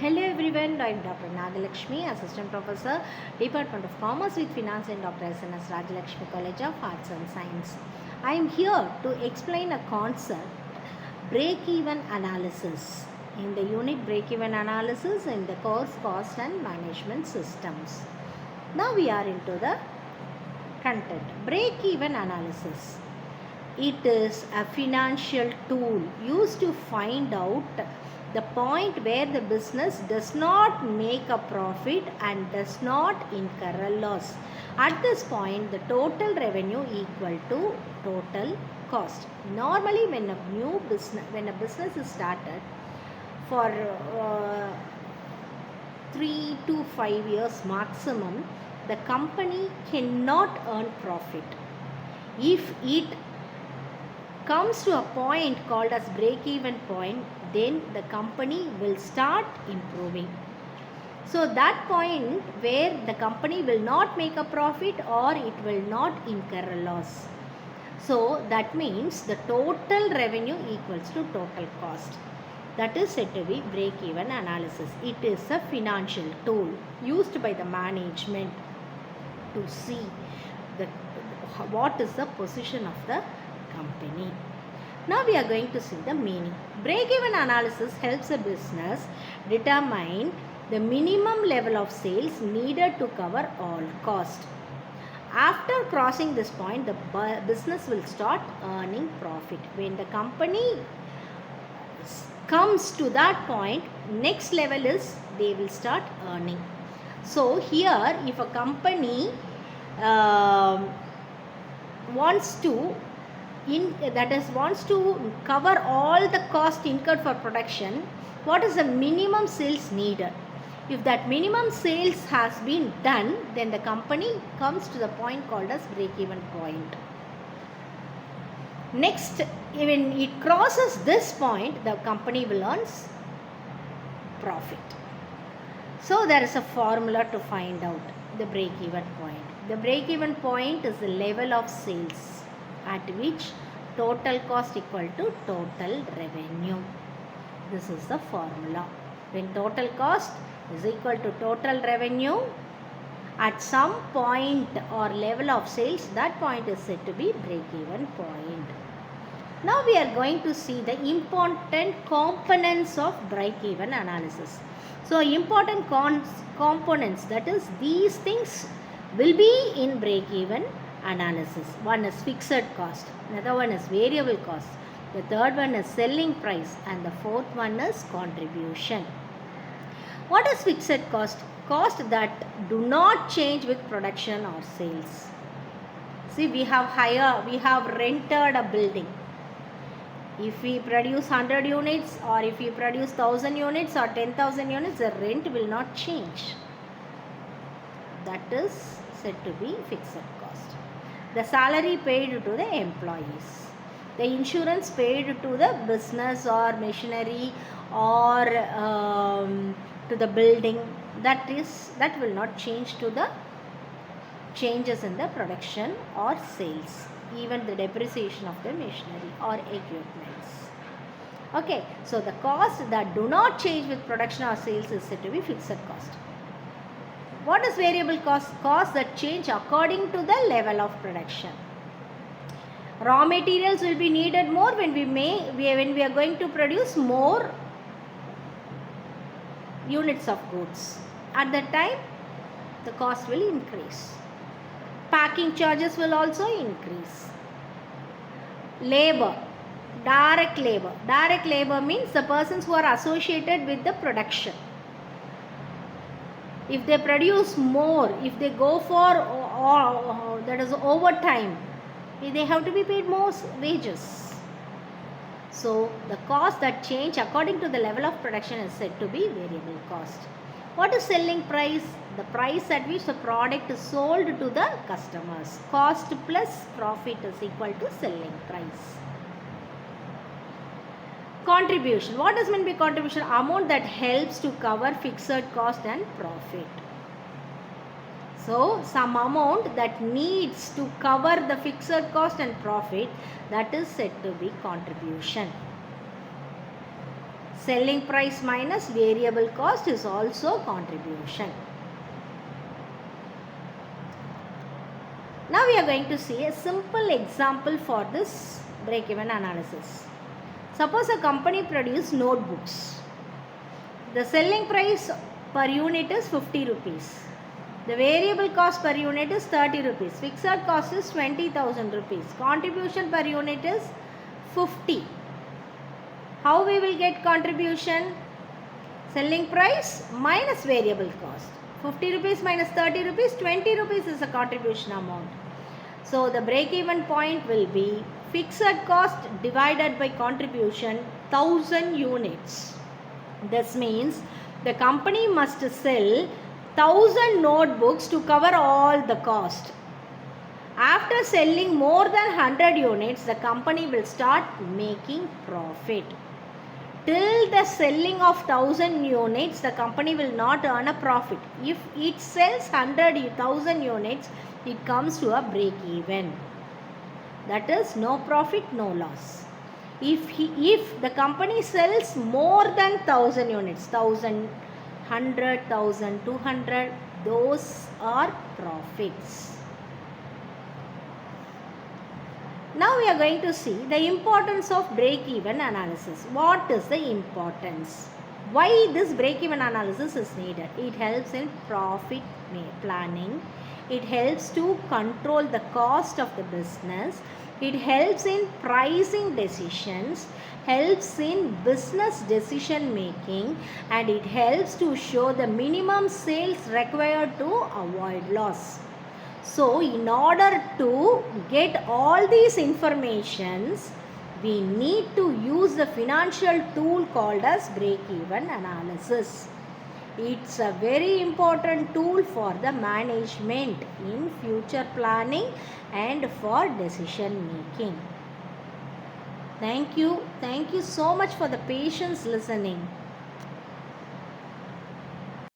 Hello everyone, I am Dr. Nagalakshmi, Assistant Professor, Department of Commerce with Finance in Dr. SNS Rajalakshmi College of Arts and Science. I am here to explain a concept, break-even analysis, in the unit break-even analysis in the course Cost and Management Systems. Now we are into the content. Break-even analysis. It is a financial tool used to find out the point where the business does not make a profit and does not incur a loss. At this point, the total revenue equal to total cost. Normally, when a business is started for 3 to 5 years maximum, the company cannot earn profit. If it comes to a point called as break-even point, then the company will start improving. So that point where the company will not make a profit or it will not incur a loss. So that means the total revenue equals to total cost. That is said to be break-even analysis. It is a financial tool used by the management to see what is the position of the company. Now we are going to see the meaning. Break-even analysis helps a business determine the minimum level of sales needed to cover all costs. After crossing this point, the business will start earning profit. When the company comes to that point, next level is they will start earning. So here, if a company wants to cover all the cost incurred for production, what is the minimum sales needed? If that minimum sales has been done, then the company comes to the point called as break-even point. Next, when it crosses this point, the company will earn profit. So there is a formula to find out the break-even point. The break-even point is the level of sales at which total cost equal to total revenue. This is the formula. When total cost is equal to total revenue, at some point or level of sales, that point is said to be break-even point. Now we are going to see the important components of break-even analysis. So important components, that is these things will be in break-even analysis. One is fixed cost, another one is variable cost, the third one is selling price, and the fourth one is contribution. What is fixed cost? Cost that do not change with production or sales. See, we have rented a building. If we produce 100 units or if we produce 1000 units or 10,000 units, the rent will not change. That is said to be fixed cost. The salary paid to the employees, the insurance paid to the business or machinery or to the building, that will not change to the changes in the production or sales, even the depreciation of the machinery or equipments. Okay, so the cost that do not change with production or sales is said to be fixed cost. What is variable cost? Costs that change according to the level of production. Raw materials will be needed more when we are going to produce more units of goods. At that time, the cost will increase. Packing charges will also increase. Labor, direct labor. Direct labor means the persons who are associated with the production. If they produce more, if they go for that is overtime, they have to be paid more wages. So the cost that change according to the level of production is said to be variable cost. What is selling price? The price at which the product is sold to the customers. Cost plus profit is equal to selling price. Contribution. What does mean by contribution? Amount that helps to cover fixed cost and profit. So some amount that needs to cover the fixed cost and profit, that is said to be contribution. Selling price minus variable cost is also contribution. Now we are going to see a simple example for this break-even analysis. Suppose a company produces notebooks. The selling price per unit is 50 rupees. The variable cost per unit is 30 rupees. Fixed cost is 20,000 rupees. Contribution per unit is 50. How we will get contribution? Selling price minus variable cost. 50 rupees minus 30 rupees, 20 rupees is the contribution amount. So the break-even point will be fixed cost divided by contribution 1000 units. This means the company must sell 1000 notebooks to cover all the cost. After selling more than 100 units, the company will start making profit. Till the selling of 1000 units, the company will not earn a profit. If it sells 100,000 units, it comes to a break even. That is no profit, no loss. If the company sells more than 1000 units, 1000, 100, 1000, 200, those are profits. Now we are going to see the importance of break-even analysis. What is the importance? Why this break-even analysis is needed? It helps in profit planning. It helps to control the cost of the business. It helps in pricing decisions, helps in business decision making, and it helps to show the minimum sales required to avoid loss. So, in order to get all these informations, we need to use the financial tool called as break-even analysis. It's a very important tool for the management in future planning and for decision making. Thank you. Thank you so much for the patience listening.